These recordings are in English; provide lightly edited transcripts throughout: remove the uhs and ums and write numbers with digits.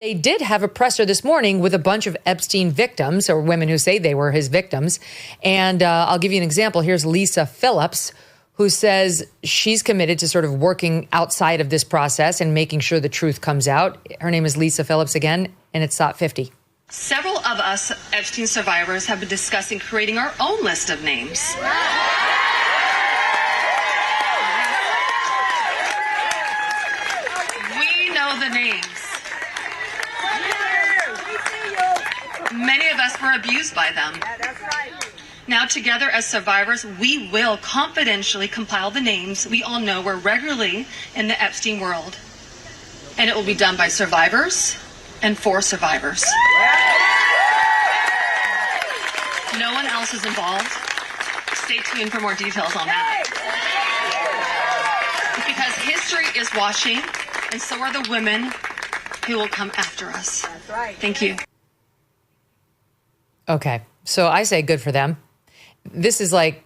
They did have a presser this morning with a bunch of Epstein victims, or women who say they were his victims. And I'll give you an example. Here's Lisa Phillips, who says she's committed to sort of working outside of this process and making sure the truth comes out. Her name is Lisa Phillips again, and it's Thought 50. Several of us Epstein survivors have been discussing creating our own list of names. We know the names. Many of us were abused by them. Now, together as survivors, we will confidentially compile the names we all know were regularly in the Epstein world. And it will be done by survivors and for survivors. No one else is involved. Stay tuned for more details on that. Because history is watching, and so are the women who will come after us. That's right. Thank you. Okay, so I say good for them. This is like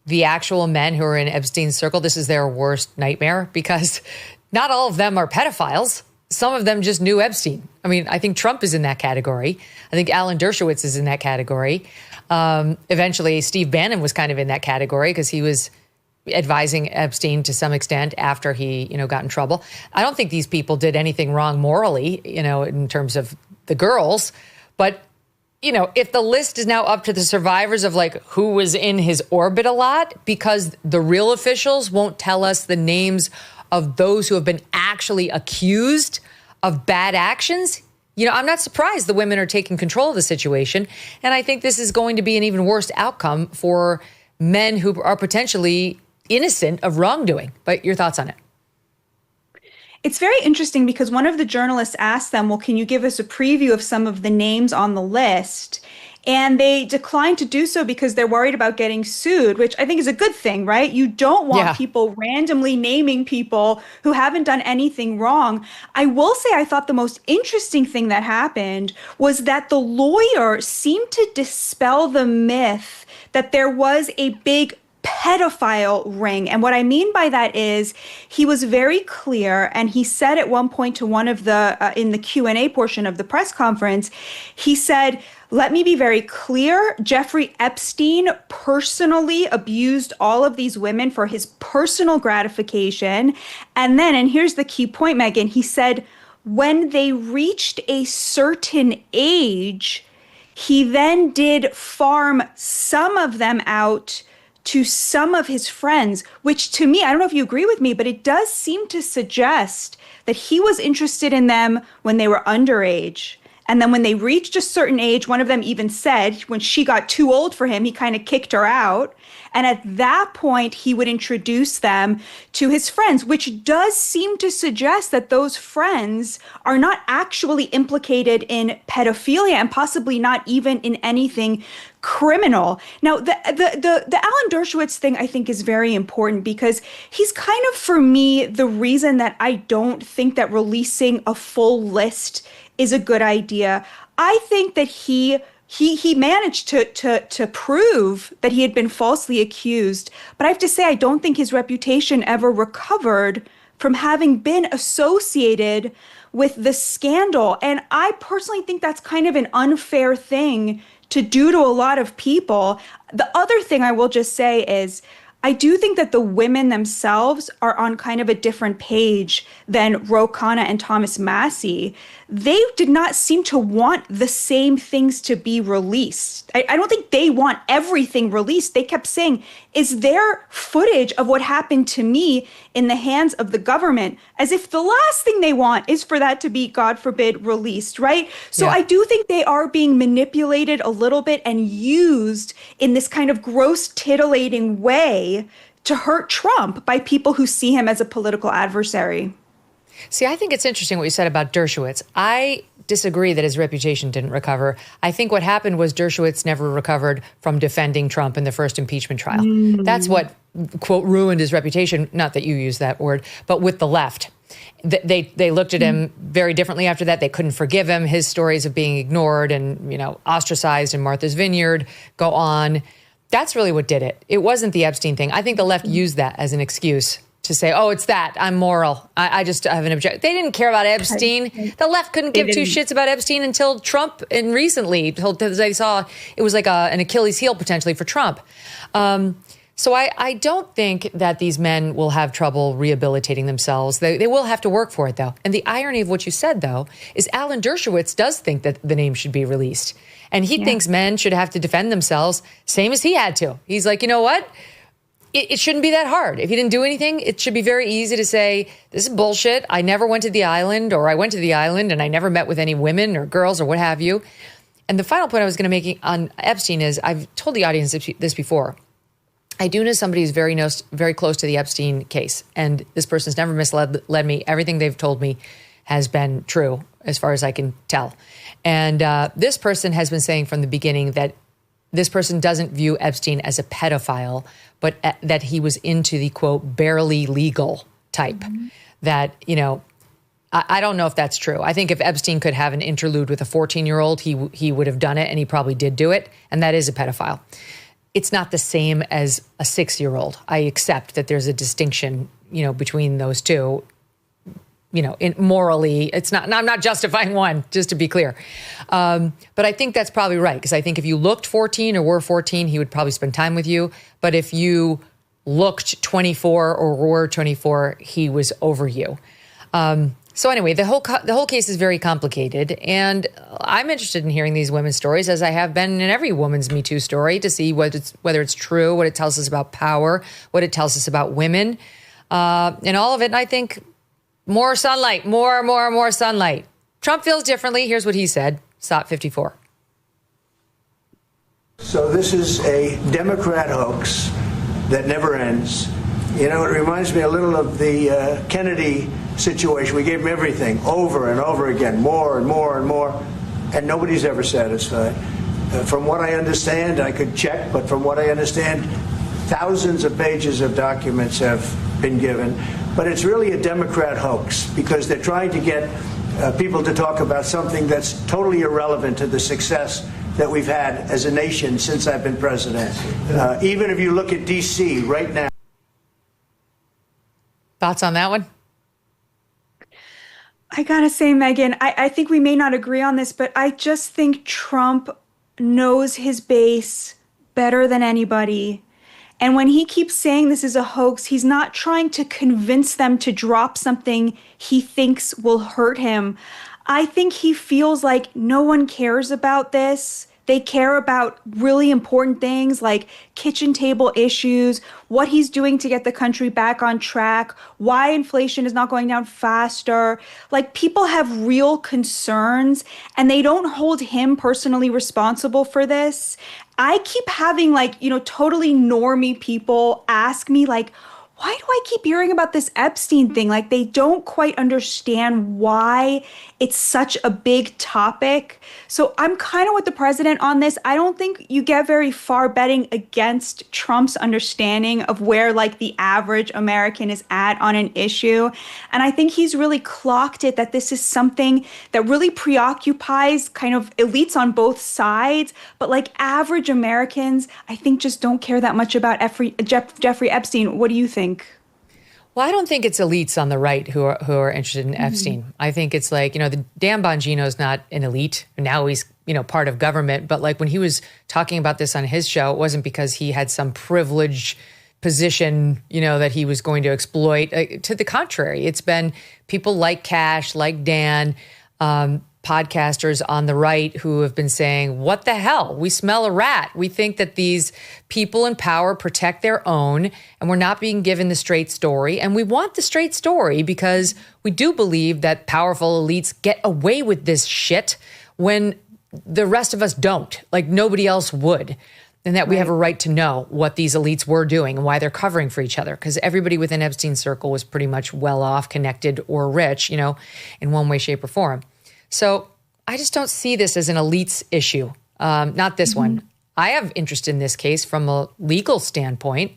the actual men who are in Epstein's circle. This is their worst nightmare because not all of them are pedophiles. Some of them just knew Epstein. I mean, I think Trump is in that category. I think Alan Dershowitz is in that category. Eventually, Steve Bannon was kind of in that category because he was advising Epstein to some extent after he, got in trouble. I don't think these people did anything wrong morally, in terms of the girls. But if the list is now up to the survivors of like who was in his orbit a lot, because the real officials won't tell us the names of those who have been actually accused of bad actions, I'm not surprised the women are taking control of the situation. And I think this is going to be an even worse outcome for men who are potentially innocent of wrongdoing. But your thoughts on it? It's very interesting because one of the journalists asked them, well, can you give us a preview of some of the names on the list? And they declined to do so because they're worried about getting sued, which I think is a good thing, right? You don't want people randomly naming people who haven't done anything wrong. I will say I thought the most interesting thing that happened was that the lawyer seemed to dispel the myth that there was a big pedophile ring. And what I mean by that is he was very clear, and he said at one point to one of the, in the Q&A portion of the press conference, he said, let me be very clear, Jeffrey Epstein personally abused all of these women for his personal gratification. And then, and here's the key point, Megyn, he said, when they reached a certain age, he then did farm some of them out to some of his friends, which to me, I don't know if you agree with me, but it does seem to suggest that he was interested in them when they were underage. And then when they reached a certain age, one of them even said when she got too old for him, he kind of kicked her out. And at that point, he would introduce them to his friends, which does seem to suggest that those friends are not actually implicated in pedophilia and possibly not even in anything criminal. Now, the Alan Dershowitz thing, I think, is very important because he's kind of, for me, the reason that I don't think that releasing a full list is a good idea. I think that he managed to prove that he had been falsely accused. But I have to say, I don't think his reputation ever recovered from having been associated with the scandal. And I personally think that's kind of an unfair thing to do to a lot of people. The other thing I will just say is, I do think that the women themselves are on kind of a different page than Ro Khanna and Thomas Massie. They did not seem to want the same things to be released. I don't think they want everything released. They kept saying, is there footage of what happened to me in the hands of the government? As if the last thing they want is for that to be, God forbid, released, right? So I do think they are being manipulated a little bit and used in this kind of gross, titillating way to hurt Trump by people who see him as a political adversary. See, I think it's interesting what you said about Dershowitz. I disagree that his reputation didn't recover. I think what happened was Dershowitz never recovered from defending Trump in the first impeachment trial. That's what, quote, ruined his reputation. Not that you use that word, but with the left. They looked at him very differently after that. They couldn't forgive him. His stories of being ignored and, ostracized in Martha's Vineyard go on. That's really what did it. It wasn't the Epstein thing. I think the left used that as an excuse to say, oh, it's that. I'm moral. I just have an objection. They didn't care about Epstein. The left couldn't give two shits about Epstein until Trump, and recently, until they saw it was like an Achilles heel potentially for Trump. So I don't think that these men will have trouble rehabilitating themselves. They will have to work for it, though. And the irony of what you said, though, is Alan Dershowitz does think that the name should be released. And he thinks men should have to defend themselves, same as he had to. He's like, you know what? It shouldn't be that hard. If he didn't do anything, it should be very easy to say, this is bullshit. I never went to the island, or I went to the island and I never met with any women or girls or what have you. And the final point I was going to make on Epstein is, I've told the audience this before. I do know somebody who's very close to the Epstein case, and this person's never misled me. Everything they've told me has been true, as far as I can tell. And this person has been saying from the beginning that this person doesn't view Epstein as a pedophile, but that he was into the, quote, barely legal type. Mm-hmm. That, you know, I don't know if that's true. I think if Epstein could have an interlude with a 14-year-old, he would have done it, and he probably did do it, and that is a pedophile. It's not the same as a 6-year-old. I accept that there's a distinction, you know, between those two. You know, morally, it's not. I'm not justifying one, just to be clear. But I think that's probably right, because I think if you looked 14 or were 14, he would probably spend time with you. But if you looked 24 or were 24, he was over you. So anyway, the whole case is very complicated, and I'm interested in hearing these women's stories, as I have been in every woman's Me Too story, to see whether it's true, what it tells us about power, what it tells us about women, and all of it. And I think more sunlight, more sunlight. Trump feels differently. Here's what he said. Stop 54. So this is a Democrat hoax that never ends. You know, it reminds me a little of the Kennedy situation. We gave him everything over and over again, more and more and more, and nobody's ever satisfied. From what I understand, I could check, but from what I understand, thousands of pages of documents have been given. But it's really a Democrat hoax, because they're trying to get people to talk about something that's totally irrelevant to the success that we've had as a nation since I've been president. Even if you look at D.C. right now. Thoughts on that one? I gotta say, Megyn, I think we may not agree on this, but I just think Trump knows his base better than anybody. And when he keeps saying this is a hoax, he's not trying to convince them to drop something he thinks will hurt him. I think he feels like no one cares about this. They care about really important things like kitchen table issues, what he's doing to get the country back on track, why inflation is not going down faster. Like, people have real concerns, and they don't hold him personally responsible for this. I keep having, like, you know, totally normie people ask me, like, why do I keep hearing about this Epstein thing? Like, they don't quite understand why it's such a big topic. So I'm kind of with the president on this. I don't think you get very far betting against Trump's understanding of where, like, the average American is at on an issue. And I think he's really clocked it that this is something that really preoccupies kind of elites on both sides. But, like, average Americans, I think, just don't care that much about Jeffrey Epstein. What do you think? Well, I don't think it's elites on the right who are interested in Epstein. I think it's like, you know, the Dan Bongino's not an elite. Now he's, you know, part of government. But like when he was talking about this on his show, it wasn't because he had some privileged position, you know, that he was going to exploit. To the contrary, it's been people like Cash, like Dan, podcasters on the right who have been saying, what the hell? We smell a rat. We think that these people in power protect their own, and we're not being given the straight story. And we want the straight story because we do believe that powerful elites get away with this shit when the rest of us don't, like nobody else would. And that we have a right to know what these elites were doing and why they're covering for each other. Because everybody within Epstein's circle was pretty much well off, connected, or rich, you know, in one way, shape, or form. So I just don't see this as an elites issue, not this one. I have interest in this case from a legal standpoint.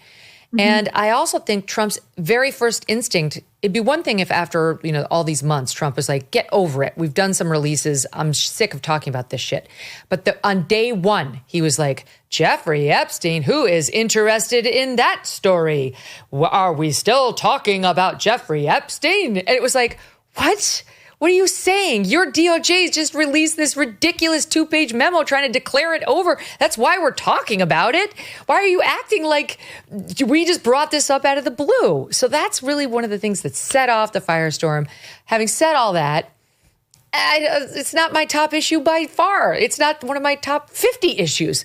And I also think Trump's very first instinct, it'd be one thing if after, all these months, Trump was like, get over it. We've done some releases. I'm sick of talking about this shit. But on day one, he was like, Jeffrey Epstein, who is interested in that story? Are we still talking about Jeffrey Epstein? And it was like, what? What are you saying? Your DOJ just released this ridiculous 2-page memo trying to declare it over. That's why we're talking about it. Why are you acting like we just brought this up out of the blue? So that's really one of the things that set off the firestorm. Having said all that, it's not my top issue by far. It's not one of my top 50 issues.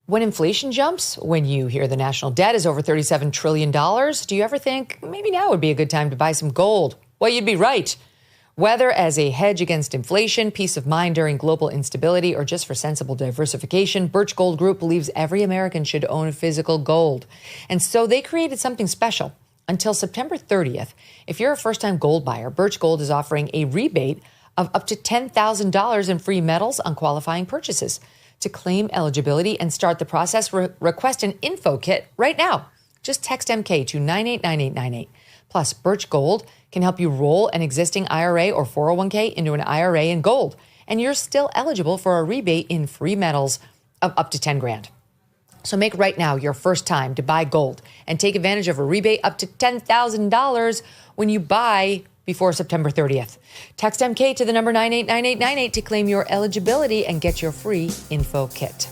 When inflation jumps, when you hear the national debt is over $37 trillion, do you ever think maybe now would be a good time to buy some gold? Well, you'd be right. Whether as a hedge against inflation, peace of mind during global instability, or just for sensible diversification, Birch Gold Group believes every American should own physical gold. And so they created something special. Until September 30th, if you're a first-time gold buyer, Birch Gold is offering a rebate of up to $10,000 in free metals on qualifying purchases. To claim eligibility and start the process, request an info kit right now. Just text MK to 989898. Plus, Birch Gold can help you roll an existing IRA or 401k into an IRA in gold. And you're still eligible for a rebate in free metals of up to $10,000. So make right now your first time to buy gold and take advantage of a rebate up to $10,000 when you buy before September 30th. Text MK to the number 989898 to claim your eligibility and get your free info kit.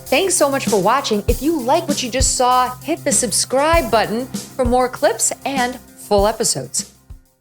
Thanks so much for watching. If you like what you just saw, hit the subscribe button for more clips and full episodes.